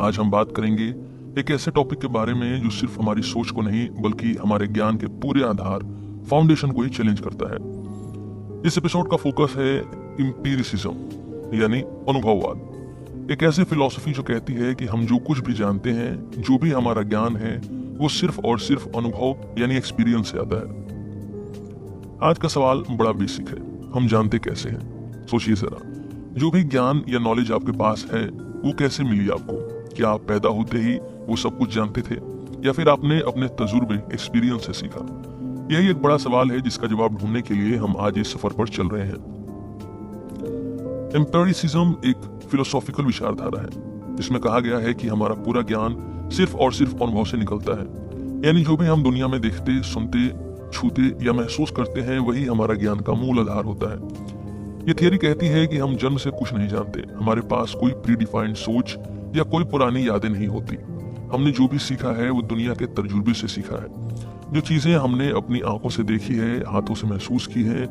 आज हम बात करेंगे एक ऐसे टॉपिक के बारे में जो सिर्फ हमारी सोच को नहीं बल्कि हमारे ज्ञान के पूरे आधार फाउंडेशन को ही चैलेंज करता है। इस एपिसोड का फोकस है एम्पिरिसिज्म यानी अनुभववाद, एक ऐसी फिलॉसफी जो कहती है कि हम जो कुछ भी जानते हैं, जो भी हमारा ज्ञान है, वो सिर्फ और सिर्फ अनुभव यानी एक्सपीरियंस से आता है। आज का सवाल बड़ा बेसिक है, हम जानते कैसे हैं? सोचिए जरा, जो भी ज्ञान या नॉलेज आपके पास है वो कैसे मिली आपको? क्या आप पैदा होते ही वो सब कुछ जानते थे या फिर आपने अपने तजुर्बे एक्सपीरियंस से सीखा? यही एक बड़ा सवाल है जिसका जवाब ढूंढने के लिए हम आज इस सफर पर चल रहे हैं। एम्पिरिसिज्म एक फिलोसॉफिकल विचारधारा है जिसमें कहा गया है कि हमारा पूरा ज्ञान सिर्फ और सिर्फ अनुभव से निकलता है, यानी जो भी हम दुनिया में देखते, सुनते, छूते या महसूस करते हैं वही हमारा ज्ञान का मूल आधार होता है। ये थियरी कहती है कि हम जन्म से कुछ नहीं जानते, हमारे पास कोई प्री डिफाइंड सोच या कोई पुरानी यादें नहीं होती। हमने जो भी सीखा है वो दुनिया के तजुर्बे से सीखा है। जो चीजें हमने अपनी आंखों से देखी है, हाथों से महसूस की है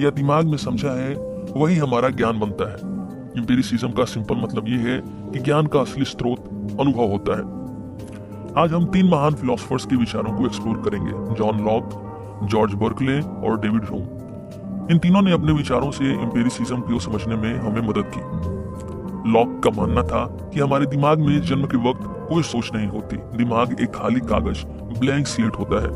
या दिमाग में समझा है, वही हमारा ज्ञान बनता है। एम्पिरिसिज्म का सिंपल मतलब ये है कि ज्ञान का असली स्रोत अनुभव होता है। आज हम 3 महान फिलोसफर्स के विचारों को एक्सप्लोर करेंगे, जॉन लॉक, जॉर्ज बर्कले और डेविड ह्यूम। इन तीनों ने अपने विचारों से एम्पिरिसिज्म को समझने में हमें मदद की। लॉक का मानना था कि हमारे दिमाग में जन्म के वक्त कोई सोच नहीं होती, दिमाग एक खाली कागज, ब्लैंक स्लेट होता है।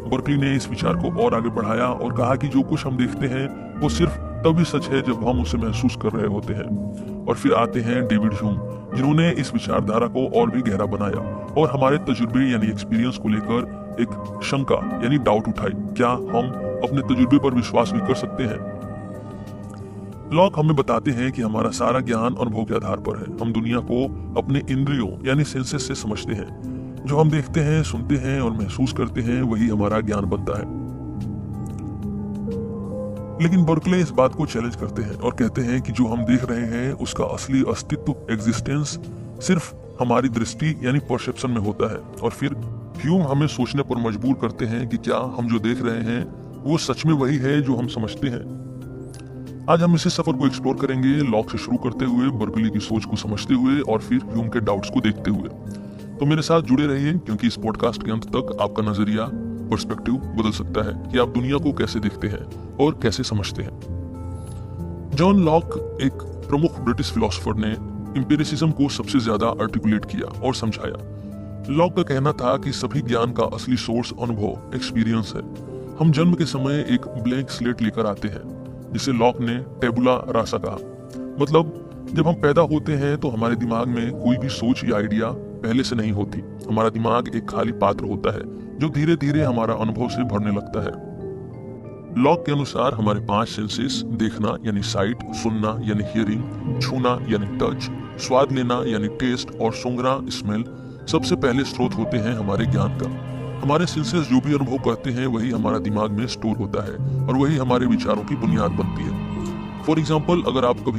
बर्कली ने इस विचार को और आगे बढ़ाया और कहा कि जो कुछ हम देखते हैं वो सिर्फ तभी सच है जब हम उसे महसूस कर रहे होते हैं। और फिर आते हैं डेविड ह्यूम, जिन्होंने इस विचारधारा को और भी गहरा बनाया और हमारे तजुर्बे यानी एक्सपीरियंस को लेकर एक शंका यानी डाउट उठाई, क्या हम अपने तजुर्बे पर विश्वास भी कर सकते हैं? लॉक हमें बताते हैं कि हमारा सारा ज्ञान अनुभव के आधार पर है। हम दुनिया को अपने इंद्रियों यानी सेंसेस से समझते हैं। जो हम देखते हैं, सुनते हैं और महसूस करते हैं वही हमारा ज्ञान बनता है। लेकिन बर्कले इस बात को चैलेंज करते हैं और कहते हैं कि जो हम देख रहे हैं उसका असली अस्तित्व, एग्जिस्टेंस सिर्फ हमारी दृष्टि यानी परसेप्शन में होता है। और फिर ह्यूम हमें सोचने पर मजबूर करते हैं कि क्या हम जो देख रहे हैं वो सच में वही है जो हम समझते हैं। आज हम इसी सफर को एक्सप्लोर करेंगे, लॉक से शुरू करते हुए, बर्कली की सोच को समझते हुए और फिर ह्यूम के डाउट्स को देखते हुए। तो मेरे साथ जुड़े रहिए क्योंकि इस पॉडकास्ट के अंत तक आपका नजरिया, पर्सपेक्टिव बदल सकता है कि आप दुनिया को कैसे देखते हैं और कैसे समझते हैं। जॉन लॉक, एक प्रमुख ब्रिटिश फिलोसोफर, ने एम्पिरिसिज्म को सबसे ज्यादा आर्टिकुलेट किया और समझाया। लॉक का कहना था कि सभी ज्ञान का असली सोर्स अनुभव, एक्सपीरियंस है। हम जन्म के समय एक ब्लैंक स्लेट लेकर आते हैं जिसे लॉक ने टेबुला रासा कहा। मतलब जब हम पैदा होते हैं तो हमारे दिमाग में कोई भी सोच या आइडिया पहले से नहीं होती। हमारा दिमाग एक खाली पात्र होता है जो धीरे धीरे हमारा अनुभव से भरने लगता है। लॉक के अनुसार हमारे 5 सेंसेस, देखना यानी साइट, सुनना यानी हियरिंग, छूना यानी टच, स्वाद लेना यानी टेस्ट और सूंघना स्मेल, सबसे पहले स्रोत होते हैं हमारे ज्ञान का। हमारे सेंसेस जो भी अनुभव करते हैं वही हमारा दिमाग में स्टोर होता है और वही हमारे विचारों की बुनियाद बनती है। फॉर एग्जाम्पल, अगर आपने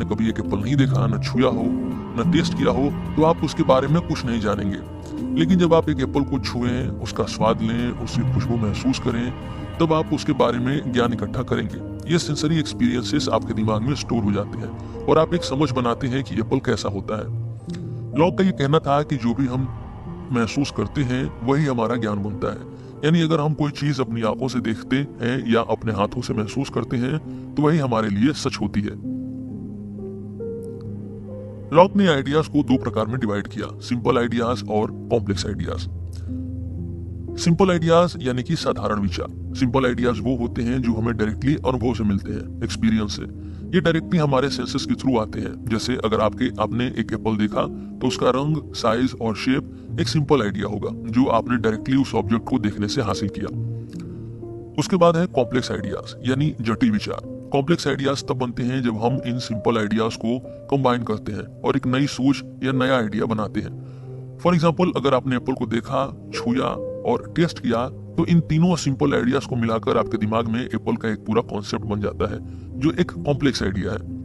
कभी एक एप्पल नहीं देखा, न छुआ हो, न टेस्ट किया हो, तो आप उसके बारे में कुछ नहीं जानेंगे। लेकिन जब आप एक एप्पल को छुएं, उसका स्वाद लें, उसकी खुशबू महसूस करें, तब आप उसके बारे में ज्ञान इकट्ठा करेंगे। ये सेंसरी एक्सपीरियंसेस आपके दिमाग में स्टोर हो जाते हैं और आप एक समझ बनाते हैं कि एप्पल कैसा होता है। लॉक का ये कहना था कि जो भी हम महसूस करते हैं वही हमारा ज्ञान बनता है। यानी अगर हम कोई चीज अपनी आंखों से देखते हैं या अपने हाथों से महसूस करते हैं तो वही हमारे लिए सच होती है। लॉक ने आइडियाज को 2 प्रकार में डिवाइड किया, सिंपल आइडियाज और कॉम्प्लेक्स आइडियाज। सिंपल आइडियाज यानी कि साधारण विचार। सिंपल आइडियाज वो होते हैं जो हमें डायरेक्टली अनुभव से मिलते हैं, एक्सपीरियंस से। ये डायरेक्टली हमारे सेंसेस के थ्रू आते हैं। जैसे अगर आपने एक एप्पल देखा तो उसका रंग, साइज और शेप एक सिंपल आइडिया होगा जो आपने डायरेक्टली उस ऑब्जेक्ट को देखने से हासिल किया। उसके बाद है कॉम्प्लेक्स आइडियाज यानी जटिल विचार। कॉम्प्लेक्स आइडियाज तब बनते हैं जब हम इन सिंपल आइडियाज को कंबाइन करते हैं और एक नई सोच या नया आइडिया बनाते हैं। फॉर एग्जाम्पल, अगर आपने एप्पल को देखा, छुआ और टेस्ट किया तो इन तीनों सिंपल आइडियाज को मिलाकर आपके दिमाग में एप्पल का एक पूरा कॉन्सेप्ट बन जाता है जो एक कॉम्प्लेक्स आइडिया है।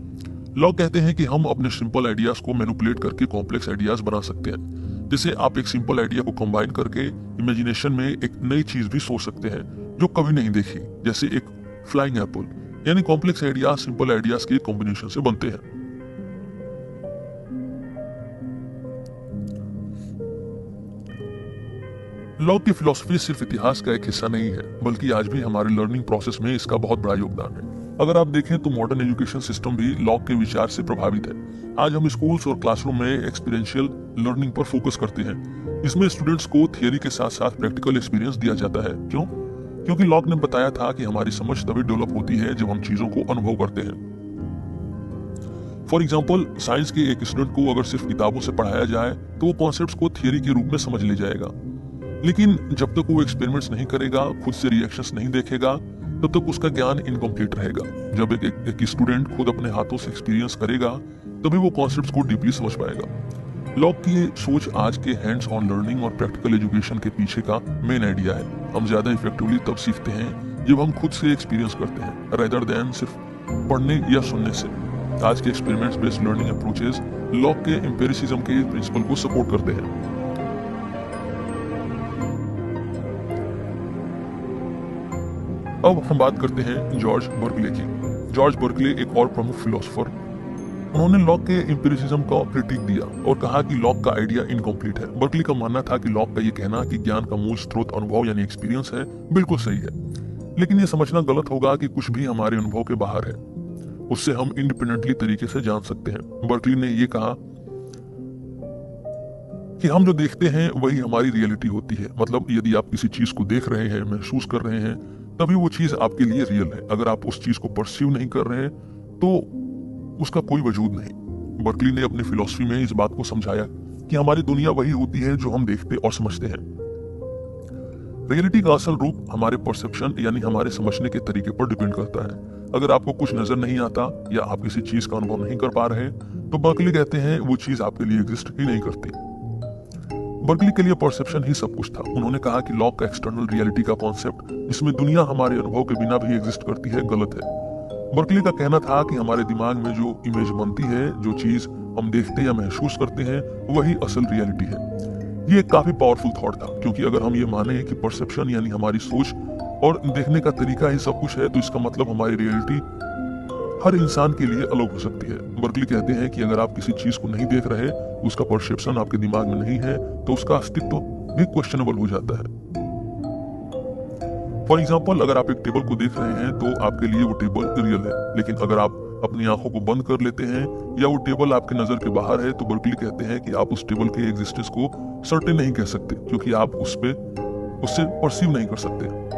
लॉक कहते हैं कि हम अपने सिंपल आइडियाज को मैनिपुलेट करके कॉम्प्लेक्स आइडियाज बना सकते हैं। जैसे आप एक सिंपल आइडिया को कंबाइन करके इमेजिनेशन में एक नई चीज भी सोच सकते हैं जो कभी नहीं देखी, जैसे एक फ्लाइंग एप्पल। यानी कॉम्प्लेक्स आइडियाज सिंपल आइडियाज के कॉम्बिनेशन से बनते हैं। लॉग की फिलॉसफी सिर्फ इतिहास का एक हिस्सा नहीं है, बल्कि आज भी हमारे लर्निंग प्रोसेस में इसका बहुत बड़ा योगदान है। अगर आप देखें तो मॉडर्न एजुकेशन सिस्टम भी लॉग के विचार से प्रभावित है। आज हम स्कूल्स और क्लासरूम में एक्सपीरियंशियल लर्निंग पर फोकस करते हैं। इसमें स्टूडेंट्स को थियरी के साथ साथ प्रैक्टिकल एक्सपीरियंस दिया जाता है। क्यों? क्योंकि लॉग ने बताया था कि हमारी समझ तभी डेवलप होती है जब हम चीजों को अनुभव करते हैं। फॉर एग्जाम्पल, साइंस के एक स्टूडेंट को अगर सिर्फ किताबों से पढ़ाया जाए तो वो कॉन्सेप्ट्स को थियरी के रूप में समझ ले जाएगा, लेकिन जब तक वो एक्सपेरिमेंट्स नहीं करेगा, खुद से रिएक्शंस नहीं देखेगा, तब तक उसका ज्ञान इनकम्प्लीट रहेगा। जब एक स्टूडेंट खुद अपने हाथों से एक्सपीरियंस करेगा, तभी वो कॉन्सेप्ट्स को डीपली समझ पाएगा। लॉग की ये सोच आज के हैंड्स ऑन लर्निंग और प्रैक्टिकल एजुकेशन के पीछे का मेन आइडिया है। हम ज्यादा इफेक्टिवली तब सीखते हैं जब हम खुद से एक्सपीरियंस करते हैं, रेदर देन सिर्फ पढ़ने या सुनने से। आज के experiments based learning approaches log के एम्पिरिसिज्म के प्रिंसिपल को सपोर्ट करते हैं। अब हम बात करते हैं जॉर्ज बर्कले की। जॉर्ज बर्कले एक और प्रमुख फिलोसोफर। उन्होंने लॉग के एम्पिरिसिज्म का क्रिटिक दिया और कहा कि लॉग का आइडिया इनकम्प्लीट है। बर्कले का मानना था कि लॉग का ये कहना कि ज्ञान का मूल स्रोत अनुभव यानी एक्सपीरियंस है, बिल्कुल सही है, लेकिन ये समझना गलत होगा कि कुछ भी हमारे अनुभव के बाहर है, उससे हम इंडिपेंडेंटली तरीके से जान सकते हैं। बर्कले ने ये कहा कि हम जो देखते हैं वही हमारी रियलिटी होती है। मतलब यदि आप किसी चीज को देख रहे हैं, महसूस कर रहे हैं, तभी वो चीज आपके लिए रियल है। अगर आप उस चीज को परसीव नहीं कर रहे हैं तो उसका कोई वजूद नहीं। बर्कले ने अपनी फिलॉसफी में इस बात को समझाया कि हमारी दुनिया वही होती है जो हम देखते और समझते हैं। रियलिटी का असल रूप हमारे परसेप्शन यानी हमारे समझने के तरीके पर डिपेंड करता है। अगर आपको कुछ नजर नहीं आता या आप किसी चीज का अनुभव नहीं कर पा रहे तो बर्कले कहते हैं वो चीज आपके लिए एग्जिस्ट ही नहीं करती। बर्कले के लिए परसेप्शन ही सब कुछ था। उन्होंने कहा कि लॉग का एक्सटर्नल रियलिटी का कॉन्सेप्ट, जिसमें दुनिया हमारे अनुभव के बिना भी एग्जिस्ट करती है, गलत है। बर्कले का कहना था कि हमारे दिमाग में जो इमेज बनती है, जो चीज हम देखते या महसूस करते हैं, वही असल रियलिटी है। ये एक काफी पावरफुल थॉट था, क्योंकि अगर हम ये माने कि परसेप्शन यानी हमारी सोच और देखने का तरीका ही सब कुछ है, तो इसका मतलब हमारी रियलिटी हर इंसान के लिए अलग हो सकती है। बर्कले कहते हैं कि अगर आप किसी चीज को नहीं देख रहे, उसका परसेप्शन आपके दिमाग में नहीं है, तो उसका अस्तित्व भी क्वेश्चनेबल हो जाता है। फॉर एग्जाम्पल, अगर आप एक टेबल को देख रहे हैं तो आपके लिए वो टेबल रियल है, लेकिन अगर आप अपनी आंखों को बंद कर लेते हैं या वो टेबल आपके नजर के बाहर है, तो बर्कले कहते हैं कि आप उस टेबल के एग्जिस्टेंस को सर्टेन नहीं कह सकते, क्योंकि आप उससे परसीव नहीं कर सकते।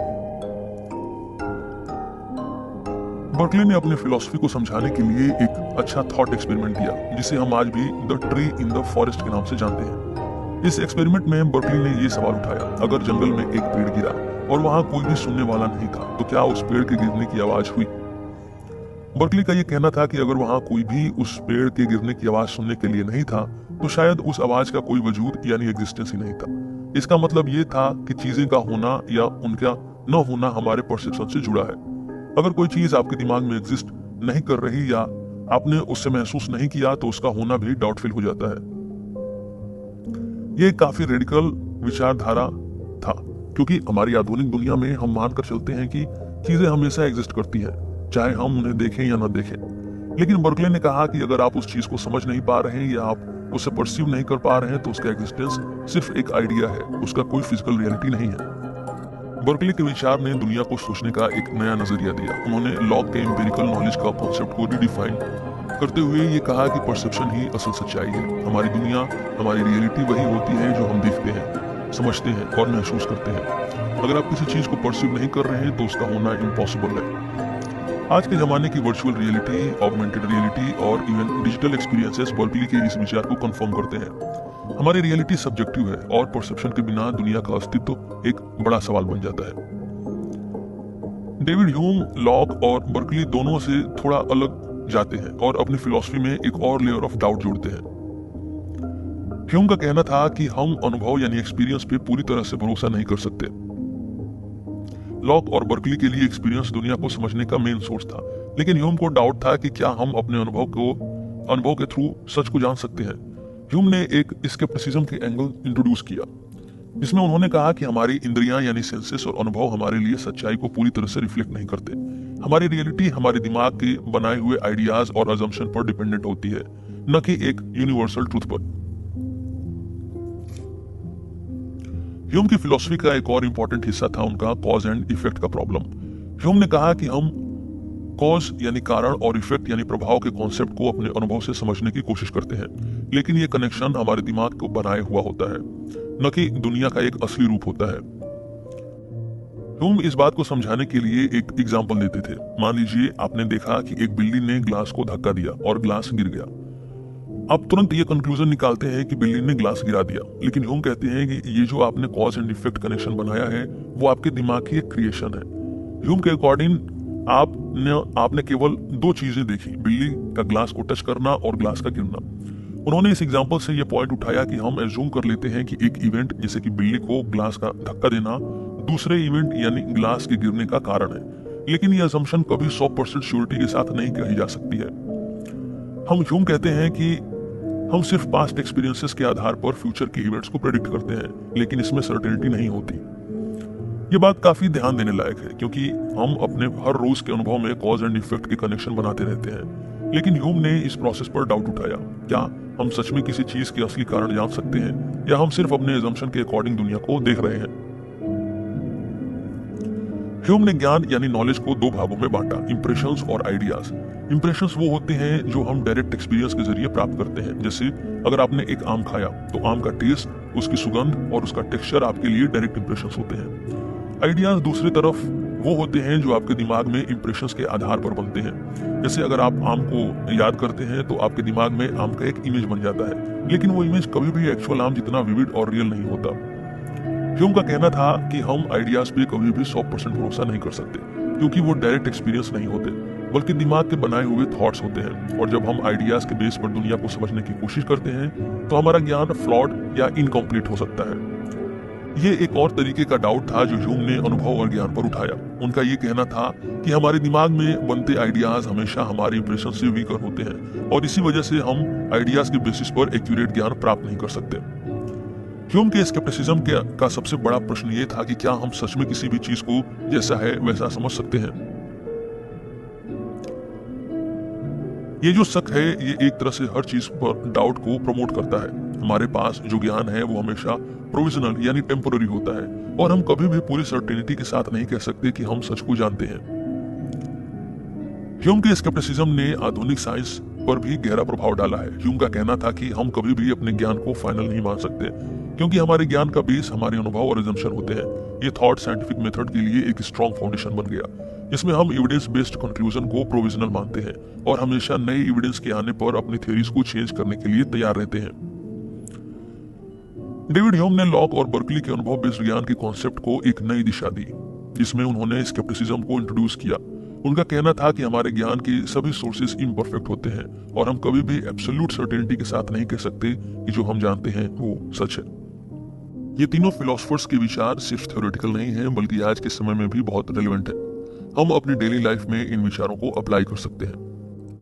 बर्कले ने अपने फिलॉसफी को समझाने के लिए एक अच्छा थॉट एक्सपेरिमेंट दिया, जिसे हम आज भी the tree in the forest के नाम से जानते हैं। इस एक्सपेरिमेंट में बर्कले ने ये सवाल उठाया, अगर जंगल में एक पेड़ गिरा और वहां कोई भी सुनने वाला नहीं था, तो क्या उस पेड़ के गिरने की आवाज हुई? बर्कले का ये कहना था कि अगर वहां कोई भी उस पेड़ के गिरने की आवाज सुनने के लिए नहीं था, तो शायद उस आवाज का कोई वजूद यानी एग्जिस्टेंस ही नहीं था। इसका मतलब ये था कि चीजें का होना या उनका न होना हमारे परसेप्शन से जुड़ा है। अगर कोई चीज आपके दिमाग में एग्जिस्ट नहीं कर रही या आपने उससे महसूस नहीं किया, तो उसका होना भी डाउटफुल हो जाता है। ये काफी रेडिकल विचारधारा था, क्योंकि हमारी आधुनिक दुनिया में हम मानकर चलते हैं कि चीजें हमेशा एग्जिस्ट करती हैं, चाहे हम उन्हें देखें या न देखें। लेकिन बर्कले ने कहा कि अगर आप उस चीज को समझ नहीं पा रहे हैं या आप उसे परसीव नहीं कर पा रहे हैं, तो उसका एग्जिस्टेंस सिर्फ एक आइडिया है, उसका कोई फिजिकल रियलिटी नहीं है। बर्कले के विचार ने दुनिया को सोचने का एक नया नजरिया दिया। उन्होंने लॉग के एम्पिरिकल नॉलेज का कॉन्सेप्ट को रिडिफाइन करते हुए ये कहा कि परसेप्शन ही असल सच्चाई है। हमारी दुनिया, हमारी रियलिटी वही होती है जो हम देखते हैं, समझते हैं और महसूस करते हैं। अगर आप किसी चीज को परसीव नहीं कर रहे हैं, तो उसका होना इम्पॉसिबल है। आज के जमाने की वर्चुअल रियलिटी, ऑगमेंटेड रियलिटी और इवन डिजिटल एक्सपीरियंसेस बर्कले के इस विचार को कंफर्म करते हैं। हमारी रियलिटी सब्जेक्टिव है और परसेप्शन के बिना दुनिया का अस्तित्व एक बड़ा सवाल बन जाता है। डेविड ह्यूम लॉग और बर्कले दोनों से थोड़ा अलग जाते हैं और अपनी फिलॉसफी में एक और लेयर ऑफ डाउट जोड़ते हैं। ह्यूम का कहना था कि हम अनुभव यानी एक्सपीरियंस पे पूरी तरह से भरोसा नहीं कर सकते। लॉग और बर्कले के लिए एक्सपीरियंस दुनिया को समझने का मेन सोर्स था, लेकिन ह्यूम को डाउट था कि क्या हम अपने अनुभव के थ्रू सच को जान सकते हैं। ह्यूम ने एक स्केप्टिसिज्म के एंगल इंट्रोड्यूस किया, जिसमें उन्होंने कहा कि हमारी इंद्रियां यानी सेंसेस और अनुभव हमारे लिए सच्चाई को पूरी तरह से रिफ्लेक्ट नहीं करते। हमारी रियलिटी हमारे दिमाग के बनाए हुए आइडियाज और अजम्पशन पर डिपेंडेंट होती है, न कि एक यूनिवर्सल ट्रूथ पर। ह्यूम की फिलॉसफी का एक और इम्पोर्टेंट हिस्सा था उनका कॉज एंड इफेक्ट का प्रॉब्लम। ह्यूम ने कहा कि हम कॉज यानी कारण और इफेक्ट यानी प्रभाव के कॉन्सेप्ट को अपने अनुभव से समझने की कोशिश करते हैं, लेकिन ये कनेक्शन हमारे दिमाग को बनाए हुआ होता है, न कि दुनिया का एक असली रूप होता है। ह्यूम इस बात को समझाने के लिए एक एग्जाम्पल देते थे। मान लीजिए आपने देखा कि एक बिल्ली ने ग्लास को धक्का दिया और ग्लास गिर गया। आप तुरंत ये कंक्लूजन निकालते हैं कि बिल्ली ने ग्लास गिरा दिया, लेकिन ह्यूम कहते हैं कि ये जो आपने कॉज एंड इफेक्ट कनेक्शन बनाया है वो आपके दिमाग की एक क्रिएशन है। ह्यूम के अकॉर्डिंग आपने केवल दो चीजें देखी, बिल्ली का ग्लास को टच करना और ग्लास का गिरना। उन्होंने इस एग्जाम्पल से ये पॉइंट उठाया कि हम एज्यूम कर लेते हैं कि एक इवेंट जैसे कि बिल्ली को ग्लास का धक्का देना दूसरे इवेंट यानी ग्लास के गिरने का कारण है, लेकिन ये असम्पशन कभी 100% श्योरिटी के साथ नहीं कही जा सकती है। हम ह्यूम कहते हैं कि हम सिर्फ पास्ट एक्सपीरियंसेस के आधार पर फ्यूचर के इवेंट्स को प्रेडिक्ट करते हैं, लेकिन इसमें सर्टेनिटी नहीं होती। ये बात काफी ध्यान देने लायक है, क्योंकि हम अपने हर रोज के अनुभव में कॉज एंड इफेक्ट के कनेक्शन बनाते रहते हैं, लेकिन ह्यूम ने इस प्रोसेस पर डाउट उठाया। क्या हम सच में किसी चीज के असली कारण जान सकते हैं, या हम सिर्फ अपने असम्पशन के अकॉर्डिंग दुनिया को देख रहे हैं? ह्यूम ने ज्ञान यानी नॉलेज को दो भागों में बांटा, इंप्रेशंस और आइडियाज। इंप्रेशंस वो होते हैं जो हम डायरेक्ट एक्सपीरियंस के जरिए प्राप्त करते हैं। जैसे अगर आपने एक आम खाया तो आम का टेस्ट, उसकी सुगंध और उसका टेक्सचर आपके लिए डायरेक्ट इंप्रेशंस होते हैं। आइडियाज दूसरी तरफ वो होते हैं जो आपके दिमाग में इंप्रेशंस के आधार पर बनते हैं। जैसे अगर आप आम को याद करते हैं तो आपके दिमाग में आम का एक इमेज बन जाता है, लेकिन वो इमेज कभी भी एक्चुअल आम जितना विविड और रियल नहीं होता। ह्यूम का कहना था कि हम आइडियाज पे कभी भी 100% भरोसा नहीं कर सकते, क्योंकि वो डायरेक्ट एक्सपीरियंस नहीं होते, बल्कि दिमाग के बनाए हुए थॉट्स होते हैं। और जब हम आइडियाज के बेस पर दुनिया को समझने की कोशिश करते हैं तो हमारा ज्ञान फ्लॉड या इनकम्प्लीट हो सकता है। ये एक और तरीके का डाउट था जो ह्यूम ने अनुभव और ज्ञान पर उठाया। उनका ये कहना था कि हमारे दिमाग में बनते आइडियाज हमेशा हमारे इंप्रेशन से वीकर होते हैं, और इसी वजह से हम आइडियाज के बेसिस पर एक्यूरेट ज्ञान प्राप्त नहीं कर सकते। ह्यूम के स्केप्टिसिज्म का सबसे बड़ा प्रश्न ये था कि क्या हम सच में किसी भी चीज को जैसा है वैसा समझ सकते हैं। ये जो शक है ये एक तरह से हर चीज पर डाउट को प्रमोट करता है। हमारे पास जो ज्ञान है वो हमेशा प्रोविजनल यानी टेम्पोररी होता है, और हम कभी भी पूरी सर्टेनिटी के साथ नहीं कह सकते कि हम सच को जानते हैं। ह्यूम के स्केप्टिसिज्म ने आधुनिक साइंस पर भी गहरा प्रभाव डाला है। ह्यूम का कहना था कि हम कभी भी अपने ज्ञान को फाइनल नहीं मान सकते, क्योंकि हमारे ज्ञान का बेस हमारे अनुभव और असम्पशन होते हैं। ये थॉट साइंटिफिक मेथड के लिए एक स्ट्रॉन्ग फाउंडेशन बन गया, जिसमें हम एविडेंस बेस्ड कंक्लूजन को प्रोविजनल मानते हैं और हमेशा नए एविडेंस के आने पर अपनी थ्योरीज को चेंज करने के लिए तैयार रहते हैं। डेविड ह्यूम ने लॉक और बर्कली के अनुभव बेस्ड ज्ञान के कॉन्सेप्ट को एक नई दिशा दी, जिसमें उन्होंने स्केप्टिसिज्म को इंट्रोड्यूस किया। उनका कहना था कि हमारे ज्ञान के सभी सोर्सेज इम्परफेक्ट होते हैं, और हम कभी भी एब्सोल्यूट सर्टेनिटी के साथ नहीं कह सकते कि जो हम जानते हैं वो सच है। ये तीनों फिलोसफर्स के विचार सिर्फ थ्योरेटिकल नहीं हैं, बल्कि आज के समय में भी बहुत रेलेवेंट है। हम अपनी डेली लाइफ में इन विचारों को अप्लाई कर सकते हैं।